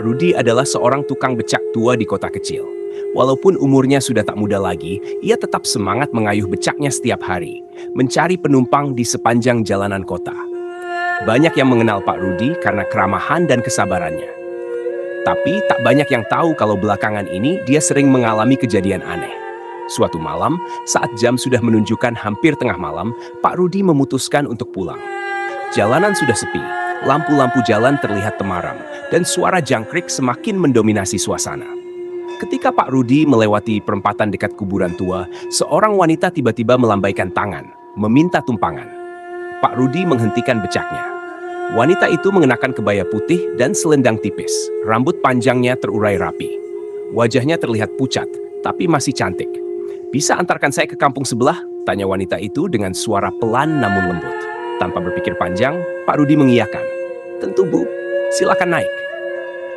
Pak Rudi adalah seorang tukang becak tua di kota kecil. Walaupun umurnya sudah tak muda lagi, ia tetap semangat mengayuh becaknya setiap hari, mencari penumpang di sepanjang jalanan kota. Banyak yang mengenal Pak Rudi karena keramahan dan kesabarannya. Tapi tak banyak yang tahu kalau belakangan ini dia sering mengalami kejadian aneh. Suatu malam, saat jam sudah menunjukkan hampir tengah malam, Pak Rudi memutuskan untuk pulang. Jalanan sudah sepi, lampu-lampu jalan terlihat temaram, dan suara jangkrik semakin mendominasi suasana. Ketika Pak Rudi melewati perempatan dekat kuburan tua, seorang wanita tiba-tiba melambaikan tangan, meminta tumpangan. Pak Rudi menghentikan becaknya. Wanita itu mengenakan kebaya putih dan selendang tipis. Rambut panjangnya terurai rapi. Wajahnya terlihat pucat, tapi masih cantik. "Bisa antarkan saya ke kampung sebelah?" tanya wanita itu dengan suara pelan namun lembut. Tanpa berpikir panjang, Pak Rudi mengiyakan. "Tentu, Bu. Silakan naik."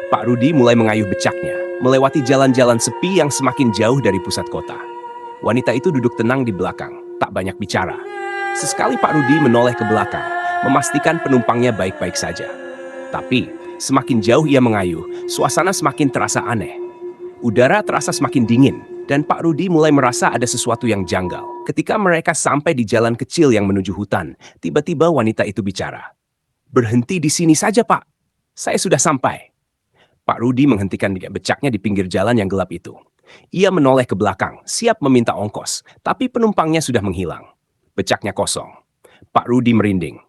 Pak Rudi mulai mengayuh becaknya, melewati jalan-jalan sepi yang semakin jauh dari pusat kota. Wanita itu duduk tenang di belakang, tak banyak bicara. Sesekali Pak Rudi menoleh ke belakang, memastikan penumpangnya baik-baik saja. Tapi, semakin jauh ia mengayuh, suasana semakin terasa aneh. Udara terasa semakin dingin, dan Pak Rudi mulai merasa ada sesuatu yang janggal. Ketika mereka sampai di jalan kecil yang menuju hutan, tiba-tiba wanita itu bicara. "Berhenti di sini saja, Pak. Saya sudah sampai." Pak Rudi menghentikan becaknya di pinggir jalan yang gelap itu. Ia menoleh ke belakang, siap meminta ongkos, tapi penumpangnya sudah menghilang. Becaknya kosong. Pak Rudi merinding.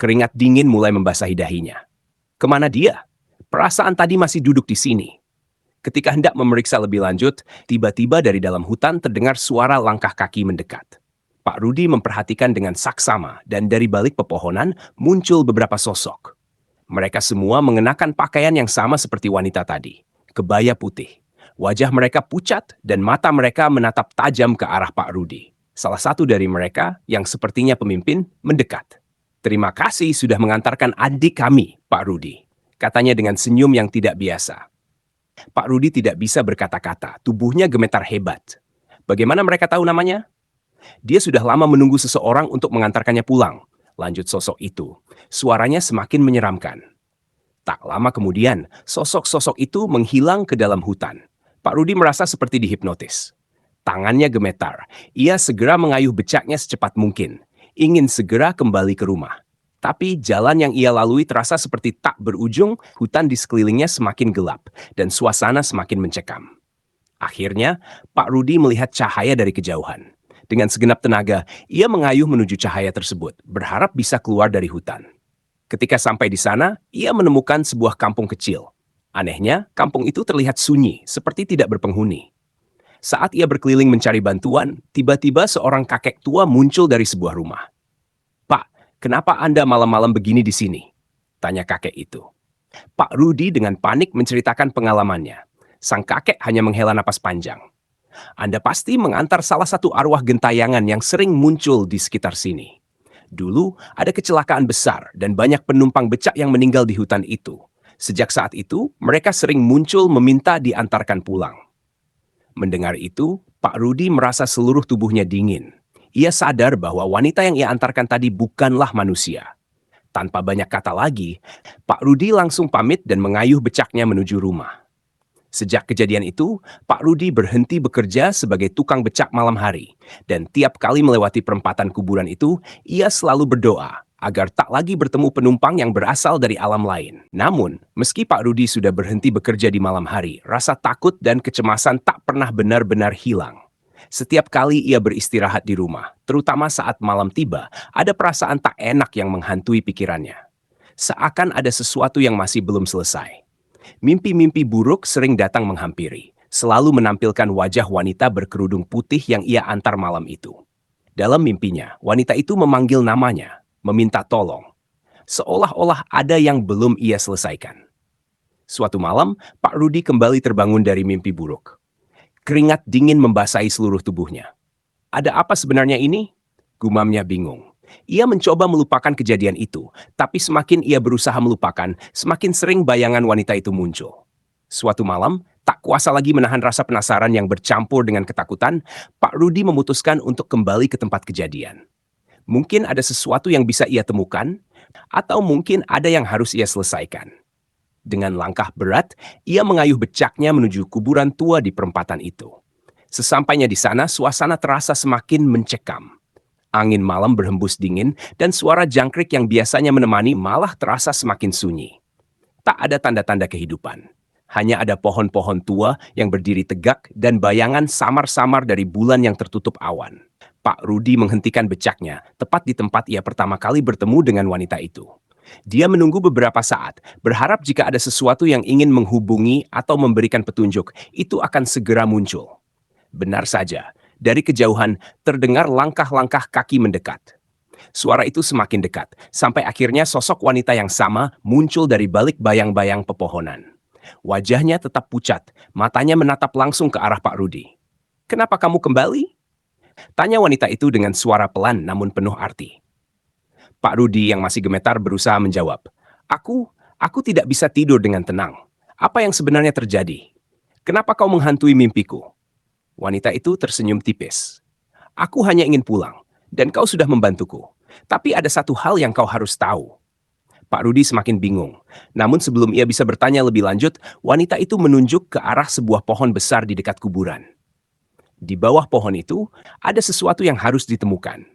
Keringat dingin mulai membasahi dahinya. Kemana dia? Perasaan tadi masih duduk di sini. Ketika hendak memeriksa lebih lanjut, tiba-tiba dari dalam hutan terdengar suara langkah kaki mendekat. Pak Rudi memperhatikan dengan saksama, dan dari balik pepohonan muncul beberapa sosok. Mereka semua mengenakan pakaian yang sama seperti wanita tadi, kebaya putih. Wajah mereka pucat dan mata mereka menatap tajam ke arah Pak Rudi. Salah satu dari mereka, yang sepertinya pemimpin, mendekat. "Terima kasih sudah mengantarkan adik kami, Pak Rudi," katanya dengan senyum yang tidak biasa. Pak Rudi tidak bisa berkata-kata, tubuhnya gemetar hebat. Bagaimana mereka tahu namanya? Dia sudah lama menunggu seseorang untuk mengantarkannya pulang. Lanjut sosok itu. Suaranya semakin menyeramkan. Tak lama kemudian, sosok-sosok itu menghilang ke dalam hutan. Pak Rudi merasa seperti dihipnotis. Tangannya gemetar. Ia segera mengayuh becaknya secepat mungkin. Ingin segera kembali ke rumah. Tapi jalan yang ia lalui terasa seperti tak berujung, hutan di sekelilingnya semakin gelap, dan suasana semakin mencekam. Akhirnya, Pak Rudi melihat cahaya dari kejauhan. Dengan segenap tenaga, ia mengayuh menuju cahaya tersebut, berharap bisa keluar dari hutan. Ketika sampai di sana, ia menemukan sebuah kampung kecil. Anehnya, kampung itu terlihat sunyi, seperti tidak berpenghuni. Saat ia berkeliling mencari bantuan, tiba-tiba seorang kakek tua muncul dari sebuah rumah. "Pak, kenapa Anda malam-malam begini di sini?" tanya kakek itu. Pak Rudi dengan panik menceritakan pengalamannya. Sang kakek hanya menghela napas panjang. "Anda pasti mengantar salah satu arwah gentayangan yang sering muncul di sekitar sini. Dulu ada kecelakaan besar dan banyak penumpang becak yang meninggal di hutan itu. Sejak saat itu, mereka sering muncul meminta diantarkan pulang." Mendengar itu, Pak Rudi merasa seluruh tubuhnya dingin. Ia sadar bahwa wanita yang ia antarkan tadi bukanlah manusia. Tanpa banyak kata lagi, Pak Rudi langsung pamit dan mengayuh becaknya menuju rumah. Sejak kejadian itu, Pak Rudi berhenti bekerja sebagai tukang becak malam hari. Dan tiap kali melewati perempatan kuburan itu, ia selalu berdoa agar tak lagi bertemu penumpang yang berasal dari alam lain. Namun, meski Pak Rudi sudah berhenti bekerja di malam hari, rasa takut dan kecemasan tak pernah benar-benar hilang. Setiap kali ia beristirahat di rumah, terutama saat malam tiba, ada perasaan tak enak yang menghantui pikirannya. Seakan ada sesuatu yang masih belum selesai. Mimpi-mimpi buruk sering datang menghampiri, selalu menampilkan wajah wanita berkerudung putih yang ia antar malam itu. Dalam mimpinya, wanita itu memanggil namanya, meminta tolong. Seolah-olah ada yang belum ia selesaikan. Suatu malam, Pak Rudi kembali terbangun dari mimpi buruk. Keringat dingin membasahi seluruh tubuhnya. "Ada apa sebenarnya ini?" gumamnya bingung. Ia mencoba melupakan kejadian itu, tapi semakin ia berusaha melupakan, semakin sering bayangan wanita itu muncul. Suatu malam, tak kuasa lagi menahan rasa penasaran yang bercampur dengan ketakutan, Pak Rudi memutuskan untuk kembali ke tempat kejadian. Mungkin ada sesuatu yang bisa ia temukan, atau mungkin ada yang harus ia selesaikan. Dengan langkah berat, ia mengayuh becaknya menuju kuburan tua di perempatan itu. Sesampainya di sana, suasana terasa semakin mencekam. Angin malam berhembus dingin dan suara jangkrik yang biasanya menemani malah terasa semakin sunyi. Tak ada tanda-tanda kehidupan. Hanya ada pohon-pohon tua yang berdiri tegak dan bayangan samar-samar dari bulan yang tertutup awan. Pak Rudi menghentikan becaknya tepat di tempat ia pertama kali bertemu dengan wanita itu. Dia menunggu beberapa saat, berharap jika ada sesuatu yang ingin menghubungi atau memberikan petunjuk, itu akan segera muncul. Benar saja, dari kejauhan terdengar langkah-langkah kaki mendekat. Suara itu semakin dekat, sampai akhirnya sosok wanita yang sama muncul dari balik bayang-bayang pepohonan. Wajahnya tetap pucat, matanya menatap langsung ke arah Pak Rudi. "Kenapa kamu kembali?" tanya wanita itu dengan suara pelan namun penuh arti. Pak Rudi yang masih gemetar berusaha menjawab, Aku tidak bisa tidur dengan tenang. Apa yang sebenarnya terjadi? Kenapa kau menghantui mimpiku?" Wanita itu tersenyum tipis. "Aku hanya ingin pulang, dan kau sudah membantuku. Tapi ada satu hal yang kau harus tahu." Pak Rudi semakin bingung. Namun sebelum ia bisa bertanya lebih lanjut, wanita itu menunjuk ke arah sebuah pohon besar di dekat kuburan. Di bawah pohon itu, ada sesuatu yang harus ditemukan.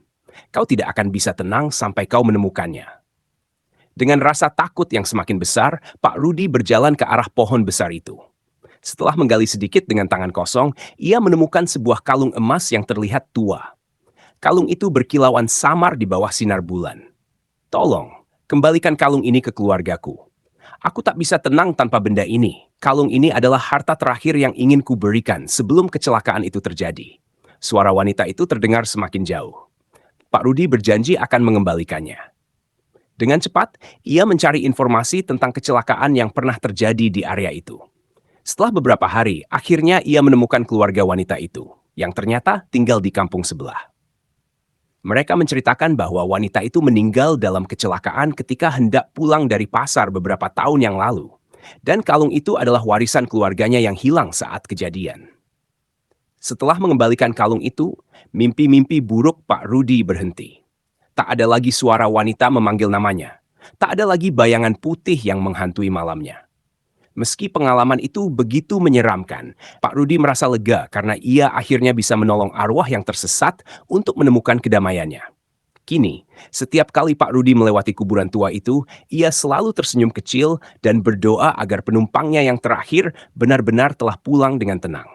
Kau tidak akan bisa tenang sampai kau menemukannya. Dengan rasa takut yang semakin besar, Pak Rudi berjalan ke arah pohon besar itu. Setelah menggali sedikit dengan tangan kosong, ia menemukan sebuah kalung emas yang terlihat tua. Kalung itu berkilauan samar di bawah sinar bulan. "Tolong, kembalikan kalung ini ke keluargaku. Aku tak bisa tenang tanpa benda ini. Kalung ini adalah harta terakhir yang ingin kuberikan sebelum kecelakaan itu terjadi." Suara wanita itu terdengar semakin jauh. Pak Rudi berjanji akan mengembalikannya. Dengan cepat, ia mencari informasi tentang kecelakaan yang pernah terjadi di area itu. Setelah beberapa hari, akhirnya ia menemukan keluarga wanita itu, yang ternyata tinggal di kampung sebelah. Mereka menceritakan bahwa wanita itu meninggal dalam kecelakaan ketika hendak pulang dari pasar beberapa tahun yang lalu. Dan kalung itu adalah warisan keluarganya yang hilang saat kejadian. Setelah mengembalikan kalung itu, mimpi-mimpi buruk Pak Rudi berhenti. Tak ada lagi suara wanita memanggil namanya. Tak ada lagi bayangan putih yang menghantui malamnya. Meski pengalaman itu begitu menyeramkan, Pak Rudi merasa lega karena ia akhirnya bisa menolong arwah yang tersesat untuk menemukan kedamaiannya. Kini, setiap kali Pak Rudi melewati kuburan tua itu, ia selalu tersenyum kecil dan berdoa agar penumpangnya yang terakhir benar-benar telah pulang dengan tenang.